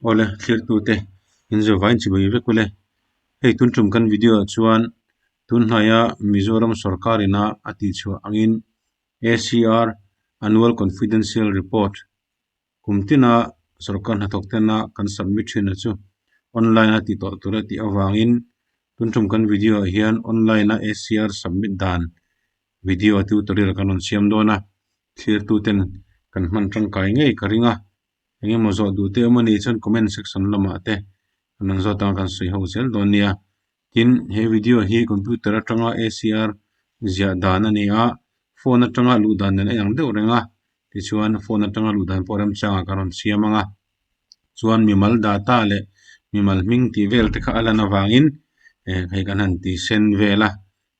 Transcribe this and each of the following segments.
Ole clear tu te inzo vain chi bai vek ole hei tun tum kan video chuan tun haya Mizoram sarkarina ati chu angin ACR annual confidential report kumtina sarkar na thoktena kan submit thina chu online ati to turati awangin tun tum kan video hian online na ACR submit dan video tutorial kanon siam dona clear tu ten kan man tang kai ngei karinga nge mozo du te mani chon comment section lama te anan zo ta kan sui ho sel donia tin he video hi computer atanga ACR zia dana ni a phone atanga lu dan na yang deu renga ti chuan phone atanga lu dan poram changa karon siamanga chuan mimal data le mimal ming ti vel te kha alana wangin kai kan han ti sen vela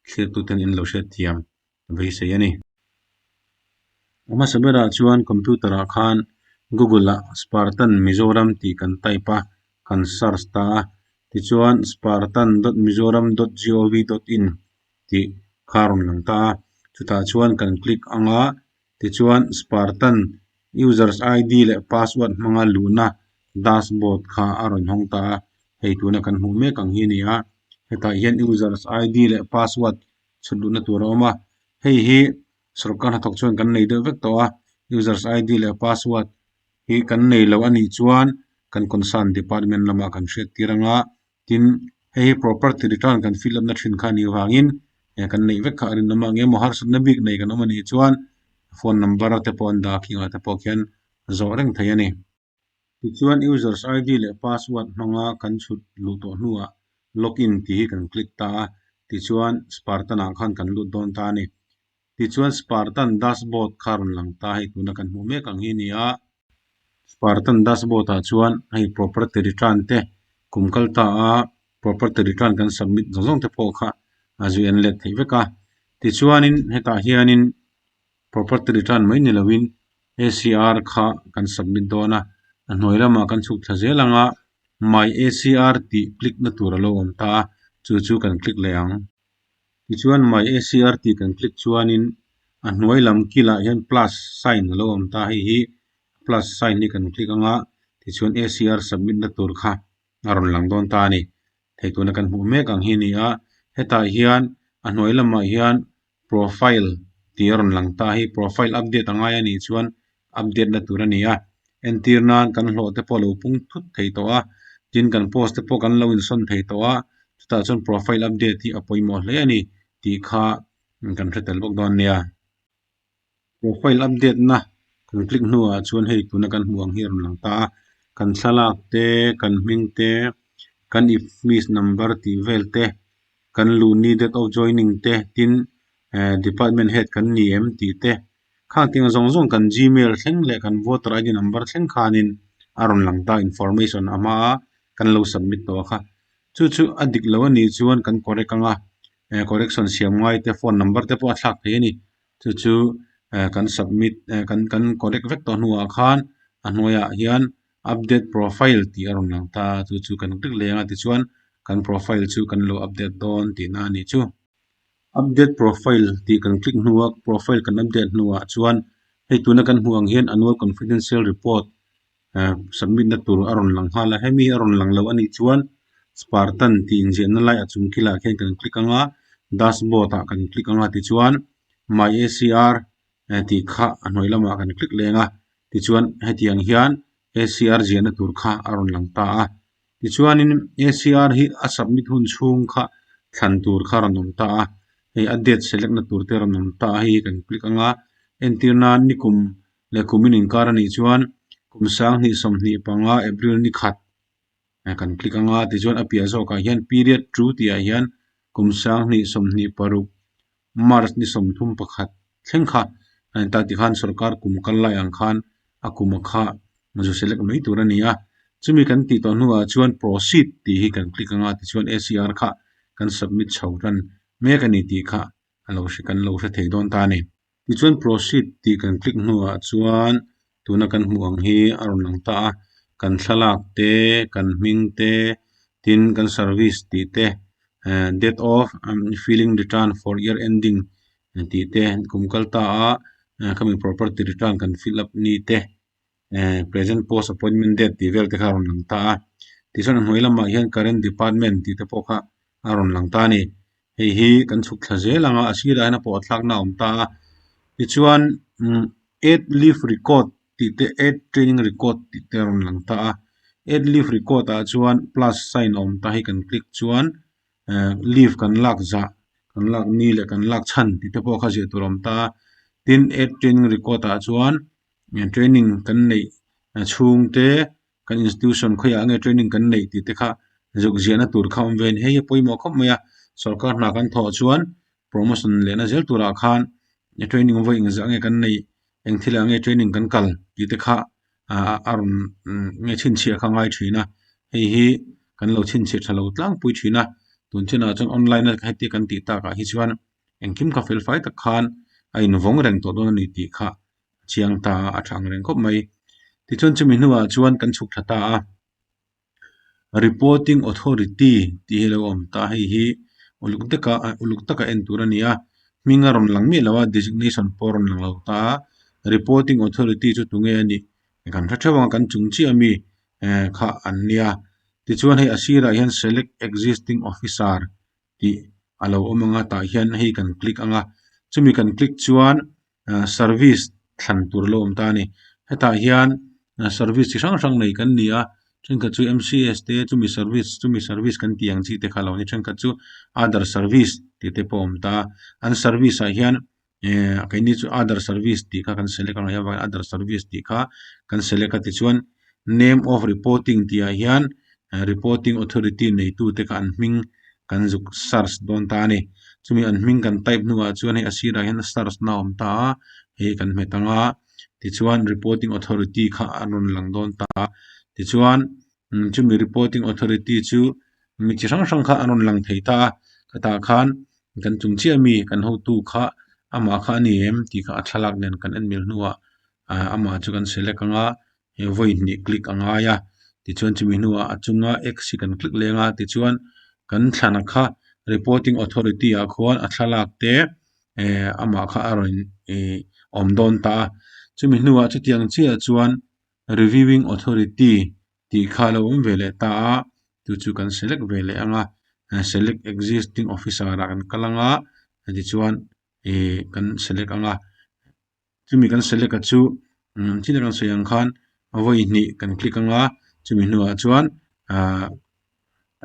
clear tu ten in lo shet tiam vei se yani ama sabera chuan computer a khan Google Spartan Mizoram ti kan taipa kan search ta ti chuan spartan.mizoram.gov.in ti kharon lang ta chuta chuan kan click anga ti chuan Spartan users ID le password manga luna dashboard kha aron hong ta hei tuna kan hu me kang hi ni a heta hian users ID le password chuluna turoma hei sarkar na thok chuan kan nei de vek to a users ID le password hi kan nei lo ani chuan kan concern department lama kan hret tiranga tin hei property return kan fill up na thin kha ni wangin kan nei vek kha rin lama nge mo har sat na big nei kan omani chuan phone number te pon da kinga te pokhian zo reng thai ani ti chuan users ID le password hanga kan chut lu to hnuwa login ti kan click ta ti chuan Spartan a khan kan lut don ta ni ti chuan Spartan dashboard kharon lang ta hei tuna kan hu me kang hi ni a Spartan dashboard a chuan hei property return te kumkal ta a property return kan submit zong te pokha azu en let thei veka ti chuanin heta hianin property return mai ni lawin ACR kha kan submit dona hnoilama kan chuk thazelanga my ACR ti click na tur lo om ta chu kan click leang ti chuan my ACR ti kan click chuanin hnoilam kila hian plus sign lo om ta hi plus sign ni kan click anga ti chuan ACR submit na tur kha aron lang don ta ni thei tuna kan hu me kang hi ni a heta hian hnoilama hian profile ti aron lang ta hi profile update anga ya ni chuan update na tur ani a entirnan kan hlo te polo pung thut thei to a tin kan post te po kan lo in son thei to a chuta chuan profile update hi apoimo hle ani ti kha kan hretel bok don nia profile update na kan click nuwa chuan hei tuna kan huang hi ron lang ta kan thalak te kan hming te kan if miss number ti vel te kan lu ni date of joining te tin department head kan niem ti te khang ting zong kan Gmail thleng le kan voter ID number thleng khanin aron lang ta information ama kan lo submit to kha chu adik lo ani chuan kan correct anga correction siam ngai te phone number te po thlak thei ani chu kan submit kan correct vek to hnuwa khan hnuaya hian update profile ti aron lang ta chu kan click lenga ti chuan kan profile chu kan lo update don ti na ni chu update profile ti kan click hnuwa profile kan update hnuwa chuan hei tuna kan huang hian annual confidential report submit na tur aron lang hala hemi aron lang lo ani chuan Spartan ti inje na lai achung kila khen kan click anga dashboard a kan click anga ti chuan my ACR ti kha hnoilama kan click lenga ti chuan hetiang hian ACR je na tur kha aron lang ta a ti chuanin ACR hi a submit hun chung kha thlan tur kha ron nom ta a hei update select na tur te ron nom ta hi kan click anga entirna nikum le kumin inkar ani chuan kumsang ni somni panga April ni khat kan click anga ti chuan apia zo ka hian period true ti a hian kumsang ni somni paruk March ni somthum pakhat thleng kha ta ti khan sarkar kumkal lai ang khan akuma kha mazu select mai tur ani a chumi kan ti to hnuwa chuan proceed ti hi kan click anga ti chuan ACR kha kan submit chhoran mek ani ti kha alo kan lo hre thei don ta ni ti chuan proceed ti kan click hnuwa chuan tuna kan hmuang hi aron lang ta kan thalak te kan hming te tin kan service ti te date of filling return for year ending ti te kumkal ta a coming property return kan fill up ni te present post appointment date ti vel te kha ron lang ta ti chuan an hnuai lamah hian current department ti te pawh kha aron lang ta ni hi kan chuk thla zelanga asira na pawh thlak na om ta ti chuan add leave record ti te add training record ti te ron lang ta add leave record a chuan plus sign om ta hi kan click chuan leave kan lak za kan lak ni le kan lak chan ti te pawh kha je turom ta tin add training record a chuan training kan nei chung te kan institution khoya nge training kan nei ti te kha juk ziana tur kha om ven he poimo khop maya sarkar na kan tho chuan promotion le na zel tura khan training voi ing za nge kan nei eng thila nge training kan kal ti te kha aron nge chin chia kha ngai thina hi kan lo chin che thalo tlang pui thina tun china chang online na khai kan ti ta ka hi chuan engkim ka fel fai ta khan ai no vong reng to don ni ti kha chiang ta athang reng khop mai ti chon chumi nuwa chuan kan chuk thata reporting authority ti helo om ta hi uluk taka en turania mingaron lang mi lawa designation poron lang law ta reporting authority chu tunge ani kan thathawa kan chungchi ami kha ania ti chuan hei asira hian select existing officer ti alo omanga ta hian hei kan click anga chumi kan click chuan service thlan tur lo om ta ni heta hian service chi sang sang nei kan nia chungka chu MCS te chumi service kan tiang chi te khalo ni chungka chu other service ti te pom ta an service a hian kaini chu other service ti kha kan select anga ya other service ti kha kan select ati chuan name of reporting ti a hian reporting authority nei tu te kan ming kan juk search don ta ni chumi an ming kan type nuwa chuan hei asira hian search na om ta he kan metanga ti chuan reporting authority kha anon lang don ta ti chuan chumi reporting authority chu mi chi sang sang kha anon lang thei ta kata khan kan chungchi ami kan ho tu kha ama kha ni em ti kha thalak nen kan en mil nuwa ama chu kan select anga he voi ni click anga ya ti chuan chumi nuwa achunga x kan click lenga ti chuan kan thlana kha reporting authority a khon a thalak te ama kha aron om don ta chumi nuwa chu tiang chi a chuan reviewing authority ti khalo vele ta tu chu kan select vele anga select existing officer kan kalanga ti chuan kan select anga chumi kan select a chu china kan sayang khan avoi ni kan click anga chumi nuwa chuan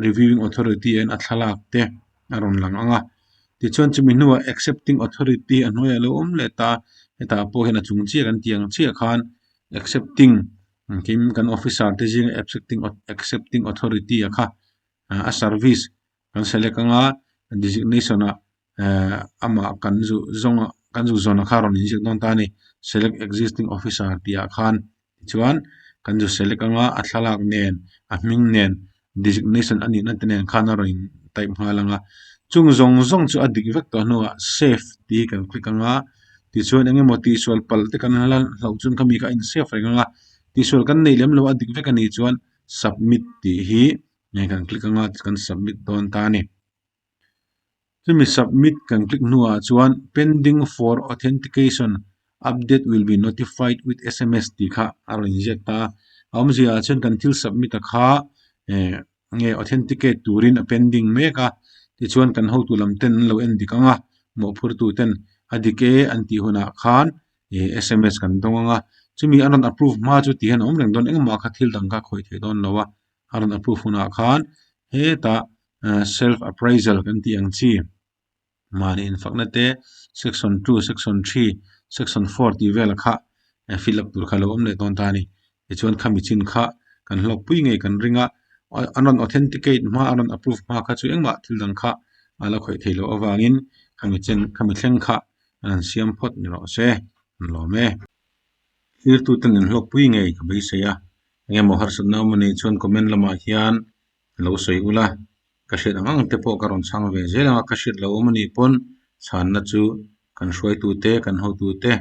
reviewing authority and athalak te aron lang anga ti chuan chumi nuwa accepting authority anoi lo le ta eta po hena chungchi kan tiang chi khan accepting kim kan officer te jing accepting authority akha a service kan select anga designation ama kan ju zona kharon ni jik don ta ni select existing officer ti a khan chuan kan ju select anga a thalak nen a hming nen designation ani na tenen khana roin type halanga chung zong chu adik vek to no safe ti kan click anga ti chuan enge moti sol pal te kan halan hlau chun kami ka in safe anga ti sol kan nei lem lo adik vek ani chuan submit ti hi ngai kan click anga kan submit don ta ni chumi submit kan click nuwa chuan pending for authentication update will be notified with SMS ti kha aro inject ta amzia chen kan til submit a kha nge authenticate turin pending meka ti chuan kan ho tu lam ten lo en dikanga mo phur tu ten adike anti huna khan SMS kan donga chumi anon approve ma chu ti han om reng don engma kha thil dang ka khoi the don lowa aron approve huna khan he ta self appraisal kan ti ang chi mani in faknate section 2 section 3 section 4 ti vel kha fill up tur khalo om le don ta ni ti chuan khami chin kha kan hlok pui nge kan ringa anon authenticate ma anon approve ma kha chu engma thil dang kha ala khoi thelo awangin khami thleng kha an siam phot ni ro se lo me hir tu ten hlok pui nge ka bai se ya nge mo har sunna mani chuan comment lama hian lo soi ula ka hret angang te po karon sang ve zela ka hret lo mani pon chan na chu kan hruai tu te kan ho tu te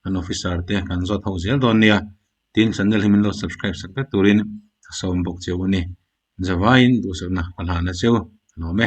kan officer te kan zot ho zel don nia tin channel himin lo subscribe sak ta turin som bok cheu ni jawain du sakna alhana cheu lo me